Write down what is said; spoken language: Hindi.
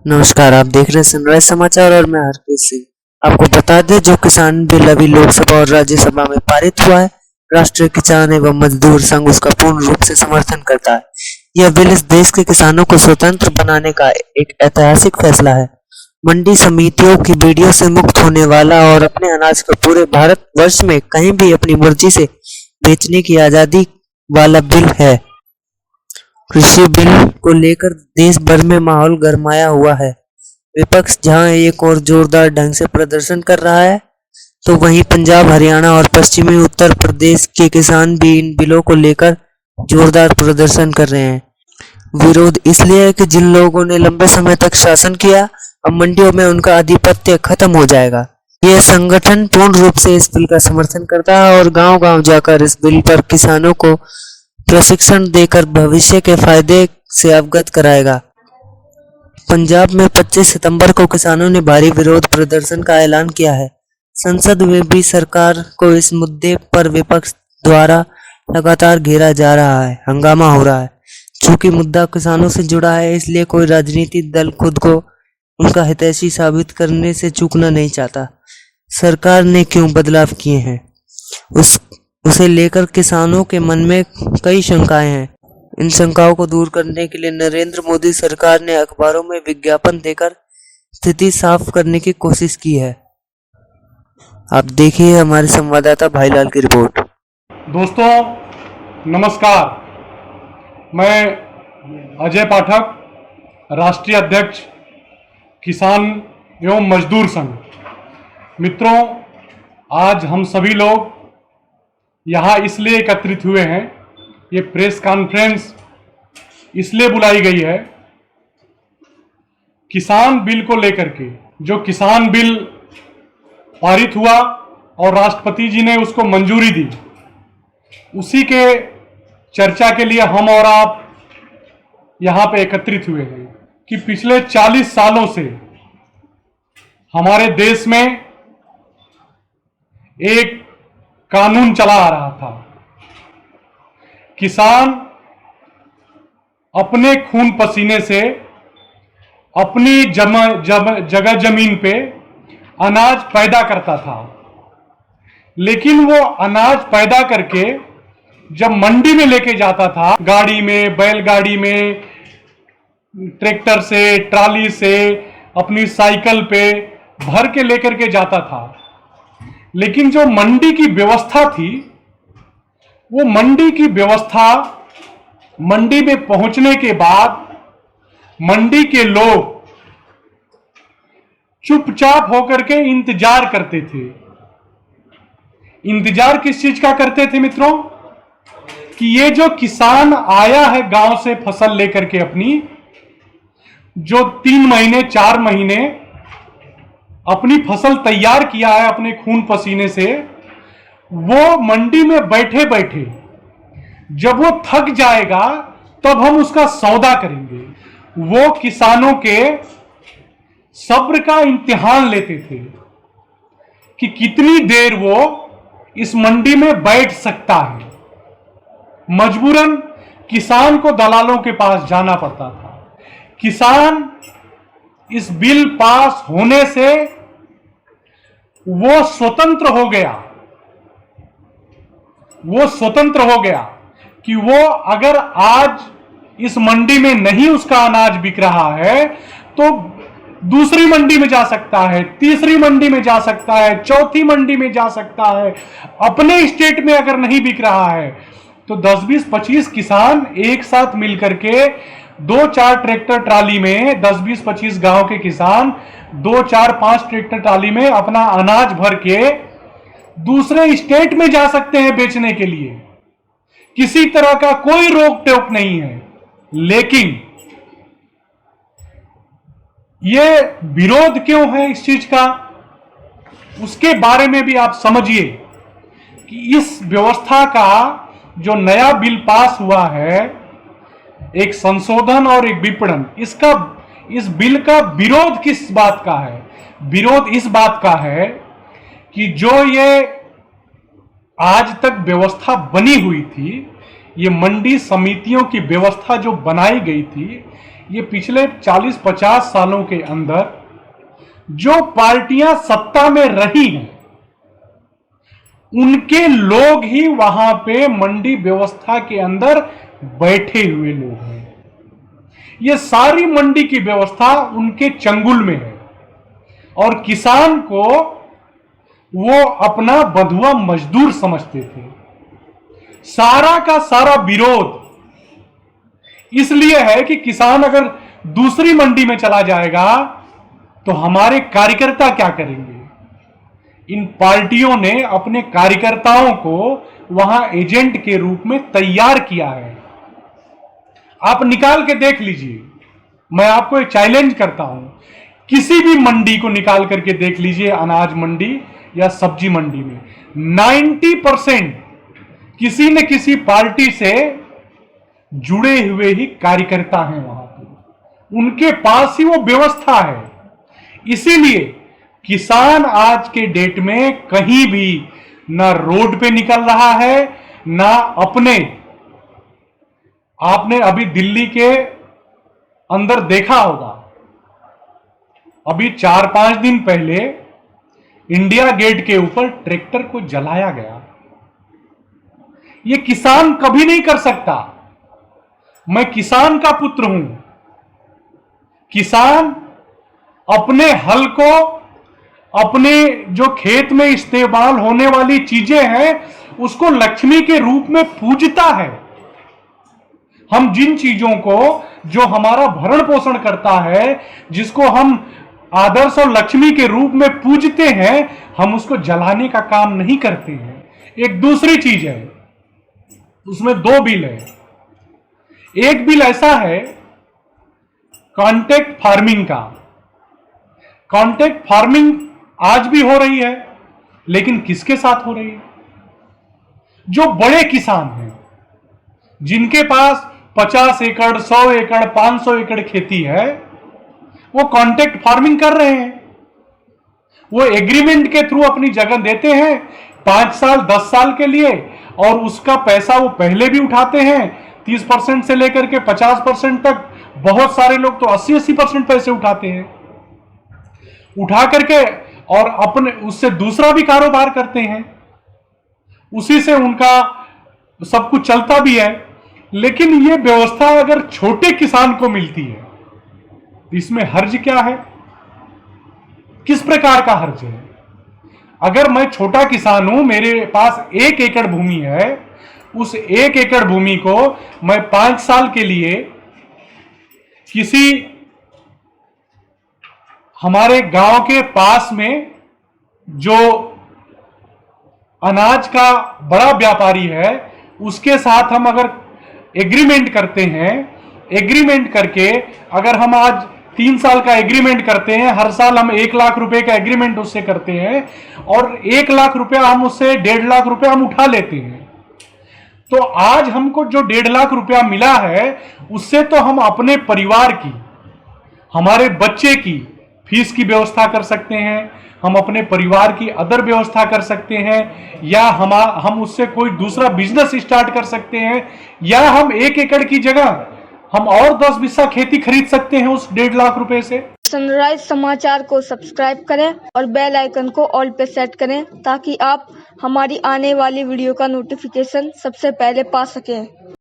नमस्कार, आप देख रहे हैं सनराइज समाचार और मैं हरप्रीत सिंह। आपको बता दें, जो किसान बिल अभी लोकसभा और राज्यसभा में पारित हुआ है, राष्ट्रीय किसान एवं मजदूर संघ उसका पूर्ण रूप से समर्थन करता है। यह बिल इस देश के किसानों को स्वतंत्र बनाने का एक ऐतिहासिक फैसला है। मंडी समितियों की बीड़ियों से मुक्त होने वाला और अपने अनाज को पूरे भारत वर्ष में कहीं भी अपनी मर्जी से बेचने की आजादी वाला बिल है। कृषि बिल को लेकर देश भर में माहौल गरमाया हुआ है। विपक्ष जहां एक और जोरदार ढंग से प्रदर्शन कर रहा है, तो वहीं पंजाब, हरियाणा और पश्चिमी उत्तर प्रदेश के किसान भी इन बिलों को लेकर जोरदार प्रदर्शन कर रहे हैं। विरोध इसलिए है कि जिन लोगों ने लंबे समय तक शासन किया, अब मंडियों में उनका आधिपत्य खत्म हो जाएगा। यह संगठन पूर्ण रूप से इस बिल का समर्थन करता है और गांव-गांव जाकर इस बिल पर किसानों को प्रशिक्षण देकर भविष्य के फायदे से अवगत कराएगा। पंजाब में 25 सितंबर को किसानों ने भारी विरोध प्रदर्शन का ऐलान किया है। संसद में भी सरकार को इस मुद्दे पर विपक्ष द्वारा लगातार घेरा जा रहा है, हंगामा हो रहा है। चूंकि मुद्दा किसानों से जुड़ा है, इसलिए कोई राजनीतिक दल खुद को उनका हितैषी साबित करने से चूकना नहीं चाहता। सरकार ने क्यों बदलाव किए हैं, उसे लेकर किसानों के मन में कई शंकाएं हैं। इन शंकाओं को दूर करने के लिए नरेंद्र मोदी सरकार ने अखबारों में विज्ञापन देकर स्थिति साफ करने की कोशिश की है। आप देखिए हमारे संवाददाता भाईलाल की रिपोर्ट। दोस्तों नमस्कार, मैं अजय पाठक, राष्ट्रीय अध्यक्ष किसान एवं मजदूर संघ। मित्रों, आज हम सभी लोग यहाँ इसलिए एकत्रित हुए हैं, ये प्रेस कॉन्फ्रेंस इसलिए बुलाई गई है, किसान बिल को लेकर के। जो किसान बिल पारित हुआ और राष्ट्रपति जी ने उसको मंजूरी दी, उसी के चर्चा के लिए हम और आप यहाँ पे एकत्रित हुए हैं कि पिछले 40 सालों से हमारे देश में एक कानून चला आ रहा था। किसान अपने खून पसीने से अपनी जगह जमीन पे अनाज पैदा करता था, लेकिन वो अनाज पैदा करके जब मंडी में लेके जाता था, गाड़ी में, बैलगाड़ी में, ट्रैक्टर से, ट्राली से, अपनी साइकिल पे भर के लेकर के जाता था। लेकिन जो मंडी की व्यवस्था थी, वो मंडी की व्यवस्था, मंडी में पहुंचने के बाद मंडी के लोग चुपचाप होकर के इंतजार करते थे। इंतजार किस चीज का करते थे मित्रों? कि ये जो किसान आया है गांव से फसल लेकर के अपनी, जो 3 महीने 4 महीने अपनी फसल तैयार किया है अपने खून पसीने से, वो मंडी में बैठे बैठे जब वो थक जाएगा तब हम उसका सौदा करेंगे। वो किसानों के सब्र का इम्तिहान लेते थे कि कितनी देर वो इस मंडी में बैठ सकता है। मजबूरन किसान को दलालों के पास जाना पड़ता था। किसान इस बिल पास होने से वो स्वतंत्र हो गया। वो स्वतंत्र हो गया कि वो अगर आज इस मंडी में नहीं उसका अनाज बिक रहा है, तो दूसरी मंडी में जा सकता है, तीसरी मंडी में जा सकता है, चौथी मंडी में जा सकता है। अपने स्टेट में अगर नहीं बिक रहा है, तो 10, 20, 25 किसान एक साथ मिलकर के 2-4 ट्रैक्टर ट्राली में, 10, 20, 25 गांव के किसान 2-4, 5 ट्रैक्टर ट्राली में अपना अनाज भर के दूसरे स्टेट में जा सकते हैं बेचने के लिए। किसी तरह का कोई रोक टोक नहीं है। लेकिन ये विरोध क्यों है इस चीज का, उसके बारे में भी आप समझिए कि इस व्यवस्था का जो नया बिल पास हुआ है, एक संशोधन और एक विपणन, इस बिल का विरोध किस बात का है? विरोध इस बात का है कि जो ये आज तक व्यवस्था बनी हुई थी, ये मंडी समितियों की व्यवस्था जो बनाई गई थी, ये पिछले 40-50 सालों के अंदर जो पार्टियां सत्ता में रही हैं उनके लोग ही वहां पे मंडी व्यवस्था के अंदर बैठे हुए लोग हैं। ये सारी मंडी की व्यवस्था उनके चंगुल में है और किसान को वो अपना बंधुआ मजदूर समझते थे। सारा का सारा विरोध इसलिए है कि किसान अगर दूसरी मंडी में चला जाएगा तो हमारे कार्यकर्ता क्या करेंगे। इन पार्टियों ने अपने कार्यकर्ताओं को वहां एजेंट के रूप में तैयार किया है। आप निकाल के देख लीजिए, मैं आपको एक चैलेंज करता हूं, किसी भी मंडी को निकाल करके देख लीजिए, अनाज मंडी या सब्जी मंडी में 90% किसी न किसी पार्टी से जुड़े हुए ही कार्यकर्ता हैं वहां पे, उनके पास ही वो व्यवस्था है। इसीलिए किसान आज के डेट में कहीं भी ना रोड पे निकल रहा है ना अपने, आपने अभी दिल्ली के अंदर देखा होगा, अभी 4-5 दिन पहले इंडिया गेट के ऊपर ट्रैक्टर को जलाया गया। ये किसान कभी नहीं कर सकता। मैं किसान का पुत्र हूं। किसान अपने हल को, अपने जो खेत में इस्तेमाल होने वाली चीजें हैं उसको लक्ष्मी के रूप में पूजता है। हम जिन चीजों को, जो हमारा भरण पोषण करता है, जिसको हम आदर्श और लक्ष्मी के रूप में पूजते हैं, हम उसको जलाने का काम नहीं करते हैं। एक दूसरी चीज है, उसमें 2 बिल है। एक बिल ऐसा है कॉन्ट्रैक्ट फार्मिंग का। कॉन्ट्रैक्ट फार्मिंग आज भी हो रही है, लेकिन किसके साथ हो रही है? जो बड़े किसान हैं, जिनके पास 50 एकड़, 100 एकड़, 500 एकड़ खेती है, वो कॉन्ट्रैक्ट फार्मिंग कर रहे हैं। वो एग्रीमेंट के थ्रू अपनी जगह देते हैं 5 साल 10 साल के लिए, और उसका पैसा वो पहले भी उठाते हैं 30% से लेकर के 50% तक। बहुत सारे लोग तो 80-80% पैसे उठाते हैं, उठा करके और अपने उससे दूसरा भी कारोबार करते हैं, उसी से उनका सब कुछ चलता भी है। लेकिन ये व्यवस्था अगर छोटे किसान को मिलती है तो इसमें हर्ज क्या है? किस प्रकार का हर्ज है? अगर मैं छोटा किसान हूं, मेरे पास 1 एकड़ भूमि है, उस 1 एकड़ भूमि को मैं 5 साल के लिए किसी हमारे गांव के पास में जो अनाज का बड़ा व्यापारी है उसके साथ हम अगर एग्रीमेंट करते हैं, एग्रीमेंट करके अगर हम आज 3 साल का एग्रीमेंट करते हैं, हर साल हम 1 लाख रुपए का एग्रीमेंट उससे करते हैं और 1 लाख रुपया हम उससे 1.5 लाख रुपया हम उठा लेते हैं, तो आज हमको जो 1.5 लाख रुपया मिला है उससे तो हम अपने परिवार की, हमारे बच्चे की फीस की व्यवस्था कर सकते हैं, हम अपने परिवार की अदर व्यवस्था कर सकते हैं, या हम उससे कोई दूसरा बिजनेस स्टार्ट कर सकते हैं, या हम 1 एकड़ की जगह हम और 10 बिस्सा खेती खरीद सकते हैं उस 1.5 लाख रुपए से। सनराइज समाचार को सब्सक्राइब करें और बेल आइकन को ऑल पे सेट करें ताकि आप हमारी आने वाली वीडियो का नोटिफिकेशन सबसे पहले पा सकें।